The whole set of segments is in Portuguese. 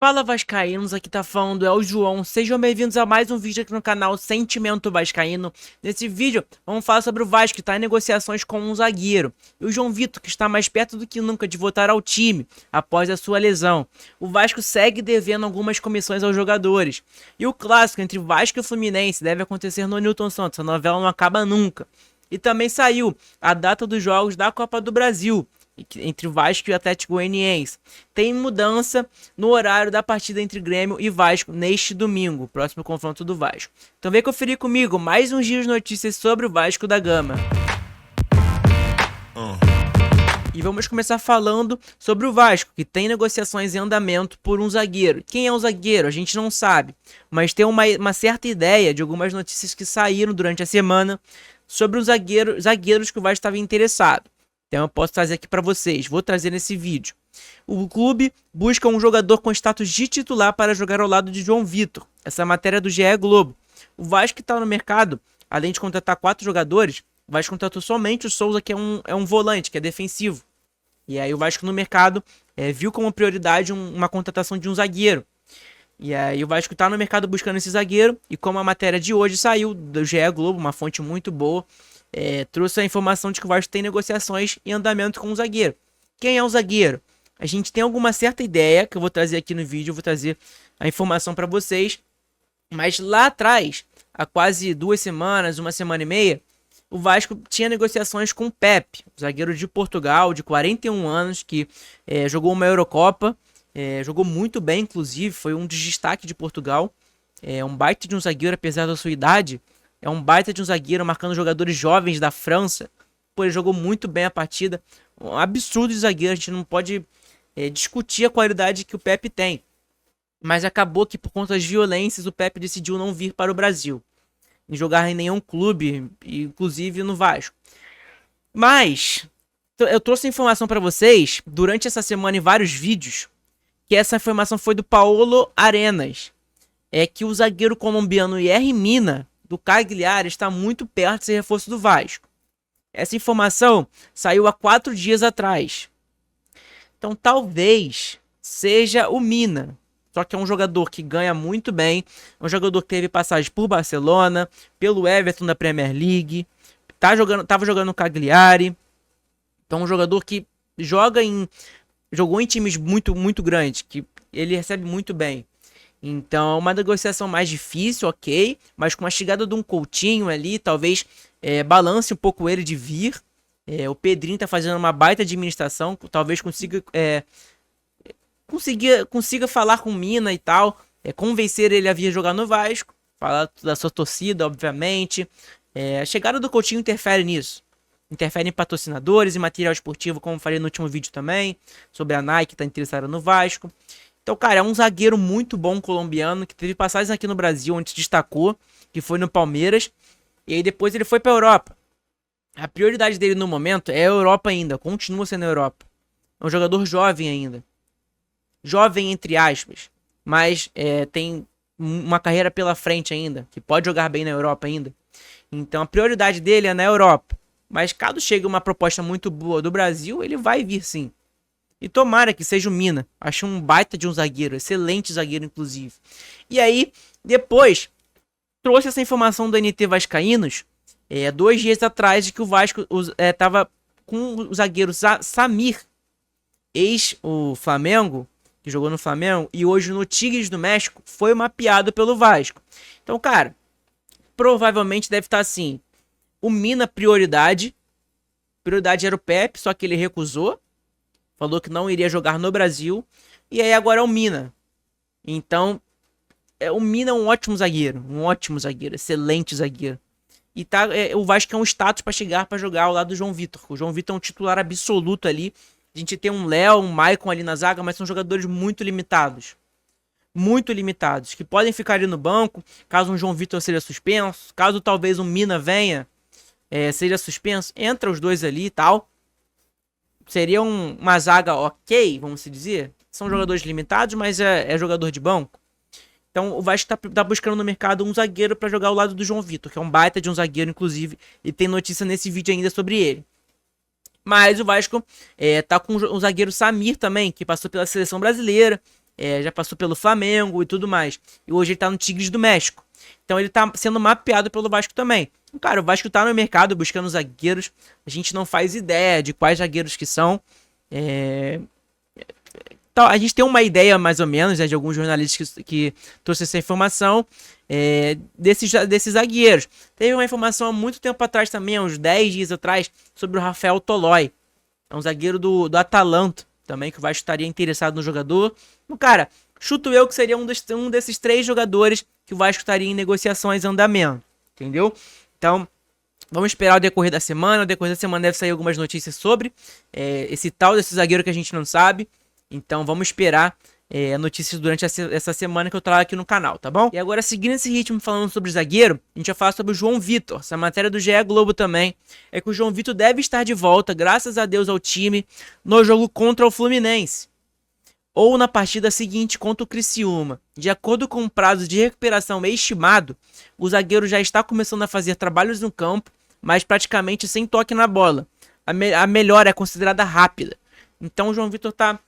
Fala vascaínos, aqui tá falando é o João, sejam bem-vindos a mais um vídeo aqui no canal Sentimento Vascaíno. Nesse vídeo vamos falar sobre o Vasco que está em negociações com um zagueiro e o João Vitor que está mais perto do que nunca de voltar ao time após a sua lesão. O Vasco segue devendo algumas comissões aos jogadores e o clássico entre Vasco e Fluminense deve acontecer no Newton Santos, a novela não acaba nunca. E também saiu a data dos jogos da Copa do Brasil entre Vasco e Atlético Goianiense. Tem mudança no horário da partida entre Grêmio e Vasco neste domingo, próximo confronto do Vasco. Então vem conferir comigo mais uns dias de notícias sobre o Vasco da Gama. E vamos começar falando sobre o Vasco, que tem negociações em andamento por um zagueiro. Quem é o zagueiro? A gente não sabe, mas tem uma certa ideia de algumas notícias que saíram durante a semana sobre os zagueiros que o Vasco estava interessado. Então eu posso trazer aqui para vocês, vou trazer nesse vídeo. O clube busca um jogador com status de titular para jogar ao lado de João Vitor. Essa matéria é do GE Globo. O Vasco está no mercado, além de contratar 4 jogadores, o Vasco contratou somente o Souza, que é um volante, que é defensivo. E aí o Vasco no mercado viu como prioridade uma contratação de um zagueiro. E aí o Vasco está no mercado buscando esse zagueiro, e como a matéria de hoje saiu do GE Globo, uma fonte muito boa, trouxe a informação de que o Vasco tem negociações em andamento com o zagueiro. Quem é o zagueiro? A gente tem alguma certa ideia, que eu vou trazer aqui no vídeo, eu vou trazer a informação para vocês. Mas lá atrás, há quase 2 semanas, 1 semana e meia, o Vasco tinha negociações com o Pepe, zagueiro de Portugal, de 41 anos, que jogou uma Eurocopa, jogou muito bem, inclusive, foi um dos destaques de Portugal. É um baita de um zagueiro, apesar da sua idade. É um baita de um zagueiro, marcando jogadores jovens da França. Pô, ele jogou muito bem a partida. Um absurdo de zagueiro, a gente não pode discutir a qualidade que o Pepe tem. Mas acabou que por conta das violências o Pepe decidiu não vir para o Brasil. Em jogar em nenhum clube, inclusive no Vasco. Mas eu trouxe informação para vocês durante essa semana em vários vídeos, que essa informação foi do Paulo Arenas. É que o zagueiro colombiano Yerry Mina, do Cagliari, está muito perto de ser reforço do Vasco. Essa informação saiu há 4 dias atrás. Então talvez seja o Mina. Só que é um jogador que ganha muito bem. É um jogador que teve passagem por Barcelona, pelo Everton da Premier League. Tava jogando no Cagliari. Então é um jogador que jogou em times muito, muito grandes, que ele recebe muito bem. Então, uma negociação mais difícil, ok, mas com a chegada de um Coutinho ali, talvez balance um pouco ele de vir. O Pedrinho tá fazendo uma baita administração, talvez consiga falar com o Mina e tal, convencer ele a vir jogar no Vasco, falar da sua torcida, obviamente. A chegada do Coutinho interfere nisso. Interfere em patrocinadores e material esportivo, como falei no último vídeo também, sobre a Nike que tá interessada no Vasco. Então, cara, é um zagueiro muito bom colombiano, que teve passagens aqui no Brasil, onde se destacou, que foi no Palmeiras, e aí depois ele foi pra Europa. A prioridade dele no momento é a Europa ainda, continua sendo a Europa. É um jogador jovem ainda. Jovem entre aspas, mas tem uma carreira pela frente ainda, que pode jogar bem na Europa ainda. Então a prioridade dele é na Europa. Mas caso chegue uma proposta muito boa do Brasil, ele vai vir sim. E tomara que seja o Mina. Acho um baita de um zagueiro. Excelente zagueiro, inclusive. E aí, depois, trouxe essa informação do NT Vascaínos. 2 dias atrás, de que o Vasco tava com o zagueiro Samir. Ex o Flamengo, que jogou no Flamengo. E hoje no Tigres do México. Foi mapeado pelo Vasco. Então, cara, provavelmente deve estar assim. O Mina, prioridade. Prioridade era o Pepe, só que ele recusou. Falou que não iria jogar no Brasil. E aí agora é o Mina. Então, o Mina é um ótimo zagueiro. Um ótimo zagueiro. Excelente zagueiro. E o Vasco é um status para chegar para jogar ao lado do João Vitor. O João Vitor é um titular absoluto ali. A gente tem um Léo, um Maicon ali na zaga, mas são jogadores muito limitados. Muito limitados. Que podem ficar ali no banco, caso um João Vitor seja suspenso. Caso talvez um Mina venha, seja suspenso. Entra os dois ali e tal. Seria uma zaga ok, vamos dizer. São jogadores limitados, mas é jogador de banco. Então o Vasco tá buscando no mercado um zagueiro para jogar ao lado do João Vitor, que é um baita de um zagueiro, inclusive. E tem notícia nesse vídeo ainda sobre ele. Mas o Vasco tá com o zagueiro Samir também, que passou pela seleção brasileira. já passou pelo Flamengo e tudo mais. E hoje ele tá no Tigres do México. Então ele tá sendo mapeado pelo Vasco também. Cara, o Vasco tá no mercado buscando zagueiros. A gente não faz ideia de quais zagueiros que são. A gente tem uma ideia, mais ou menos, né, de alguns jornalistas que trouxeram essa informação desses zagueiros. Teve uma informação há muito tempo atrás também, uns 10 dias atrás, sobre o Rafael Tolói. É um zagueiro do Atalanta também, que o Vasco estaria interessado no jogador. Cara, chuto eu que seria um desses 3 jogadores que o Vasco estaria em negociações em andamento. Entendeu? Então, vamos esperar o decorrer da semana. O decorrer da semana deve sair algumas notícias sobre esse tal desse zagueiro que a gente não sabe. Então vamos esperar notícias durante essa semana que eu trago aqui no canal, tá bom? E agora, seguindo esse ritmo, falando sobre zagueiro, a gente vai falar sobre o João Vitor. Essa matéria do GE Globo também é que o João Vitor deve estar de volta, graças a Deus, ao time no jogo contra o Fluminense, ou na partida seguinte contra o Criciúma. De acordo com o prazo de recuperação estimado, o zagueiro já está começando a fazer trabalhos no campo, mas praticamente sem toque na bola. A melhora é considerada rápida. Então o João Vitor está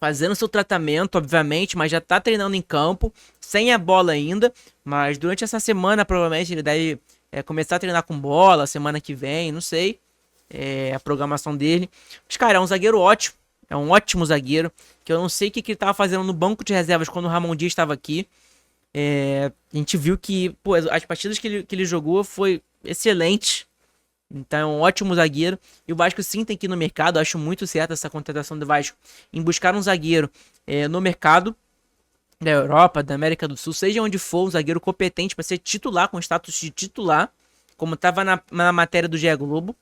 fazendo seu tratamento, obviamente, mas já tá treinando em campo, sem a bola ainda, mas durante essa semana, provavelmente, ele deve começar a treinar com bola, semana que vem, não sei, a programação dele. Mas, cara, é um zagueiro ótimo, é um ótimo zagueiro, que eu não sei o que ele tava fazendo no banco de reservas quando o Ramon Dias estava aqui. A gente viu que, pô, as partidas que ele jogou foi excelente. Então é um ótimo zagueiro. E o Vasco sim tem que ir no mercado. Eu acho muito certa essa contratação do Vasco em buscar um zagueiro no mercado da Europa, da América do Sul, seja onde for, um zagueiro competente para ser titular, com status de titular, como estava na matéria do GE Globo.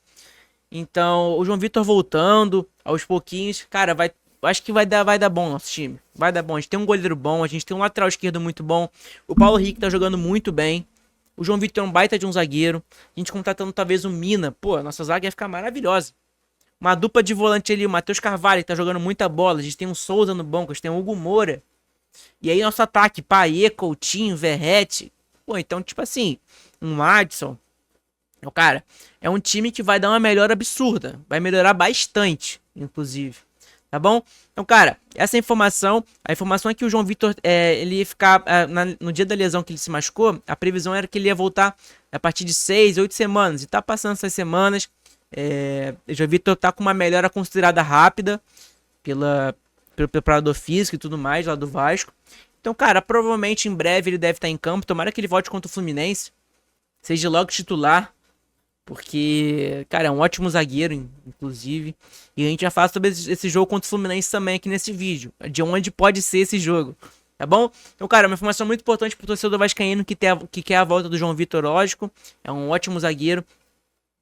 Então o João Vitor voltando aos pouquinhos, cara, acho que vai dar bom nosso time. Vai dar bom. A gente tem um goleiro bom, a gente tem um lateral esquerdo muito bom. O Paulo Henrique tá jogando muito bem. O João Vitor é um baita de um zagueiro. A gente contratando talvez o Mina. Pô, a nossa zaga ia ficar maravilhosa. Uma dupla de volante ali, o Matheus Carvalho, que tá jogando muita bola. A gente tem um Souza no banco, a gente tem o Hugo Moura. E aí nosso ataque, Paê, Coutinho, Verratti. Pô, então tipo assim, um Adson. Cara, é um time que vai dar uma melhora absurda. Vai melhorar bastante, inclusive. Tá bom? Então, cara, essa informação, a informação é que o João Vitor, ele ia ficar, no dia da lesão que ele se machucou, a previsão era que ele ia voltar a partir de 6, 8 semanas, e tá passando essas semanas, o João Vitor tá com uma melhora considerada rápida, pelo preparador físico e tudo mais, lá do Vasco. Então, cara, provavelmente em breve ele deve estar em campo, tomara que ele volte contra o Fluminense, seja logo titular, porque, cara, é um ótimo zagueiro, inclusive. E a gente já fala sobre esse jogo contra o Fluminense também aqui nesse vídeo. De onde pode ser esse jogo, tá bom? Então, cara, uma informação muito importante pro torcedor vascaíno que quer a volta do João Vitor, lógico. É um ótimo zagueiro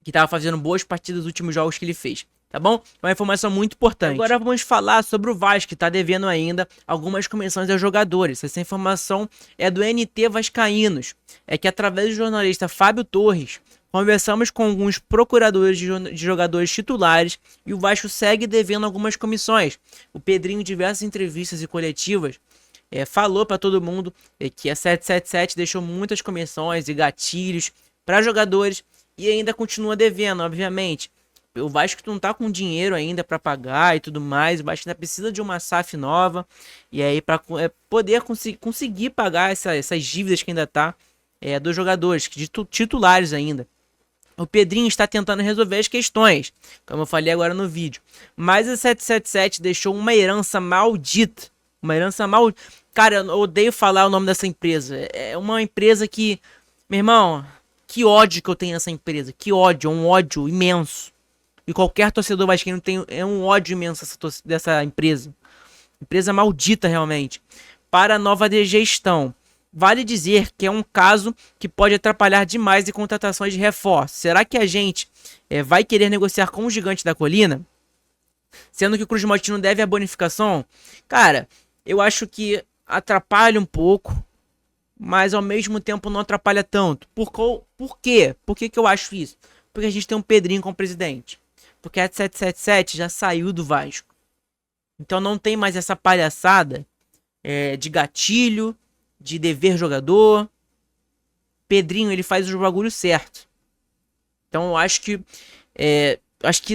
que tava fazendo boas partidas nos últimos jogos que ele fez. Tá bom? É uma informação muito importante. Agora vamos falar sobre o Vasco, que tá devendo ainda algumas comissões aos jogadores. Essa informação é do NT Vascaínos. É que através do jornalista Fábio Torres, conversamos com alguns procuradores de jogadores titulares e o Vasco segue devendo algumas comissões. O Pedrinho, em diversas entrevistas e coletivas, falou para todo mundo que a 777 deixou muitas comissões e gatilhos para jogadores e ainda continua devendo, obviamente. O Vasco não tá com dinheiro ainda para pagar e tudo mais. O Vasco ainda precisa de uma SAF nova. E aí para poder conseguir pagar essas dívidas que ainda tá dos jogadores, titulares ainda. O Pedrinho está tentando resolver as questões, como eu falei agora no vídeo. Mas a 777 deixou uma herança maldita. Uma herança maldita. Cara, eu odeio falar o nome dessa empresa. É uma empresa que... Meu irmão, que ódio que eu tenho nessa empresa. Que ódio, um ódio imenso. E qualquer torcedor vascaíno tem um ódio imenso dessa empresa. Empresa maldita, realmente. Para a nova gestão. Vale dizer que é um caso que pode atrapalhar demais em contratações de reforço. Será que a gente vai querer negociar com o Gigante da Colina? Sendo que o Cruz Maltino deve a bonificação? Cara, eu acho que atrapalha um pouco, mas ao mesmo tempo não atrapalha tanto. Por quê? Por que eu acho isso? Porque a gente tem um Pedrinho como presidente. Porque a 777 já saiu do Vasco. Então não tem mais essa palhaçada de gatilho, de dever jogador. Pedrinho, ele faz o bagulho certo. Então eu acho que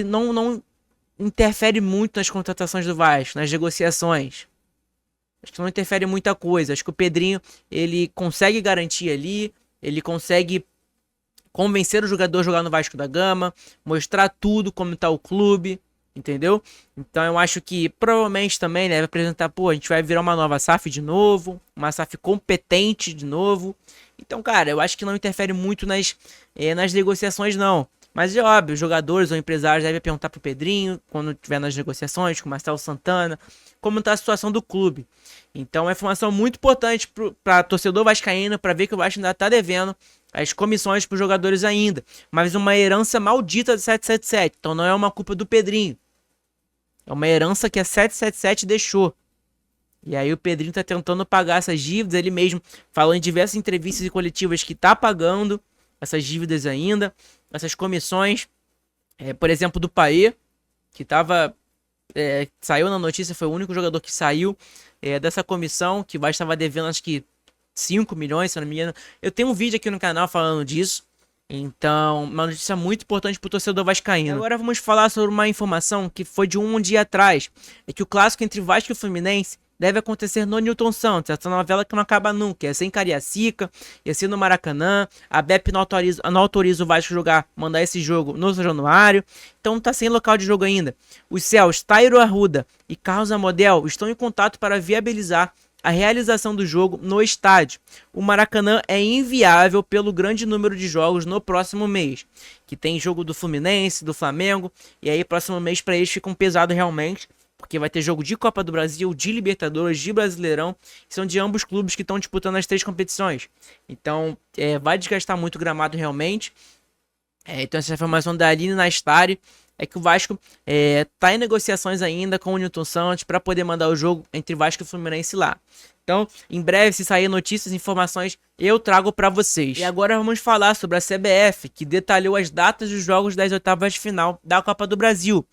não interfere muito nas contratações do Vasco, nas negociações. acho que não interfere muita coisa. Acho que o Pedrinho, ele consegue garantir ali, ele consegue convencer o jogador a jogar no Vasco da Gama, mostrar tudo como tá o clube, entendeu? Então eu acho que provavelmente também, né, vai apresentar, pô, a gente vai virar uma nova SAF de novo, uma SAF competente de novo. Então, cara, eu acho que não interfere muito nas negociações, não. Mas é óbvio, os jogadores ou empresários devem perguntar pro Pedrinho, quando estiver nas negociações, com o Marcelo Santana, como tá a situação do clube. Então é uma informação muito importante para torcedor vascaíno, para ver que o Vasco ainda tá devendo as comissões para os jogadores ainda. Mas uma herança maldita do 777. Então não é uma culpa do Pedrinho. É uma herança que a 777 deixou. E aí o Pedrinho tá tentando pagar essas dívidas. Ele mesmo falou em diversas entrevistas e coletivas que tá pagando essas dívidas ainda. Essas comissões. Por exemplo, do Paê, que tava... saiu na notícia, foi o único jogador que saiu dessa comissão, que vai estava devendo acho que 5 milhões, se não me engano. Eu tenho um vídeo aqui no canal falando disso. Então, uma notícia muito importante pro torcedor vascaíno. Agora vamos falar sobre uma informação que foi de um dia atrás. É que o clássico entre Vasco e Fluminense deve acontecer no Newton Santos. Essa novela que não acaba nunca. Ia ser em Cariacica, ia ser no Maracanã. A BEP não autoriza o Vasco mandar esse jogo no São Januário. Então tá sem local de jogo ainda. Os céus, Tairo Arruda e Carlos Amodel estão em contato para viabilizar a realização do jogo no estádio. O Maracanã é inviável pelo grande número de jogos no próximo mês, que tem jogo do Fluminense, do Flamengo, e aí próximo mês para eles fica pesado realmente, porque vai ter jogo de Copa do Brasil, de Libertadores, de Brasileirão, que são de ambos clubes que estão disputando as 3 competições. Então vai desgastar muito o gramado realmente. Então essa informação da Aline Nastari é que o Vasco tá em negociações ainda com o Newton Santos para poder mandar o jogo entre Vasco e Fluminense lá. Então, em breve, se sair notícias e informações, eu trago para vocês. E agora vamos falar sobre a CBF, que detalhou as datas dos jogos das oitavas de final da Copa do Brasil.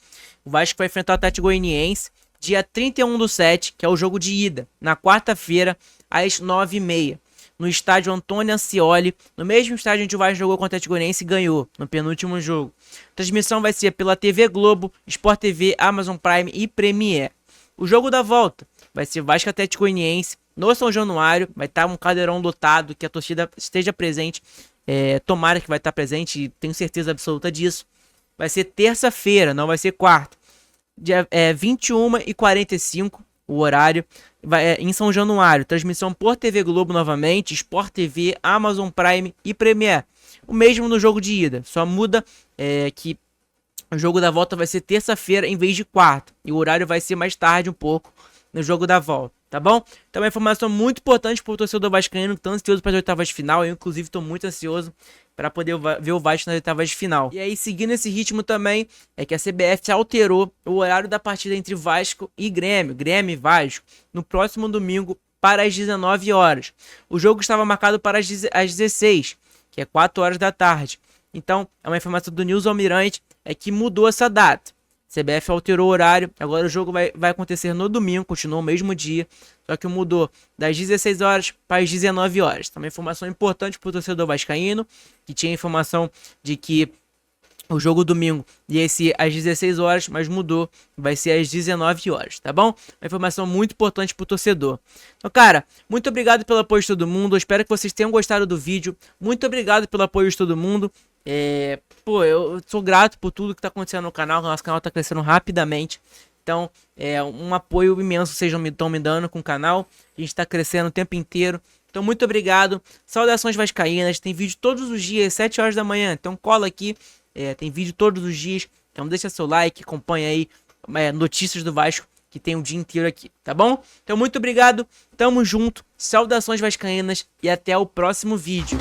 O Vasco vai enfrentar o Atlético Goianiense dia 31/7, que é o jogo de ida, na quarta-feira, às 9h30. No estádio Antônio Ascioli, no mesmo estádio onde o Vasco jogou contra o Atlético Goianiense e ganhou no penúltimo jogo. A transmissão vai ser pela TV Globo, Sport TV, Amazon Prime e Premiere. O jogo da volta vai ser Vasco Atlético Goianiense no São Januário, vai estar um caldeirão lotado, que a torcida esteja presente, tomara que vai estar presente, tenho certeza absoluta disso. Vai ser terça-feira, não vai ser quarta, dia 21h45, o horário, em São Januário. Transmissão por TV Globo novamente, Sport TV, Amazon Prime e Premiere. O mesmo no jogo de ida, só muda que o jogo da volta vai ser terça-feira em vez de quarta. E o horário vai ser mais tarde um pouco no jogo da volta, tá bom? Então é uma informação muito importante para o torcedor vascaíno que tá ansioso para as oitavas de final. Eu, inclusive, estou muito ansioso para poder ver o Vasco nas oitavas de final. E aí, seguindo esse ritmo também, é que a CBF alterou o horário da partida entre Vasco e Grêmio, Grêmio e Vasco, no próximo domingo para as 19 horas. O jogo estava marcado para as 16, que é 4 horas da tarde. Então, é uma informação do News Almirante, é que mudou essa data. A CBF alterou o horário, agora o jogo vai acontecer no domingo, continua o mesmo dia, só que mudou das 16 horas para as 19 horas. Também informação importante para o torcedor vascaíno, que tinha informação de que o jogo domingo ia ser às 16 horas, mas mudou, vai ser às 19 horas, tá bom? Uma informação muito importante pro torcedor. Então, cara, muito obrigado pelo apoio de todo mundo, eu espero que vocês tenham gostado do vídeo, muito obrigado pelo apoio de todo mundo. Eu sou grato por tudo que tá acontecendo no canal, o nosso canal tá crescendo rapidamente. Então, um apoio imenso vocês estão me dando com o canal, a gente tá crescendo o tempo inteiro. Então, muito obrigado, saudações vascaínas, tem vídeo todos os dias, 7 horas da manhã, então cola aqui. Tem vídeo todos os dias, então deixa seu like, acompanha aí notícias do Vasco, que tem o dia inteiro aqui, tá bom? Então muito obrigado, tamo junto, saudações vascaínas e até o próximo vídeo.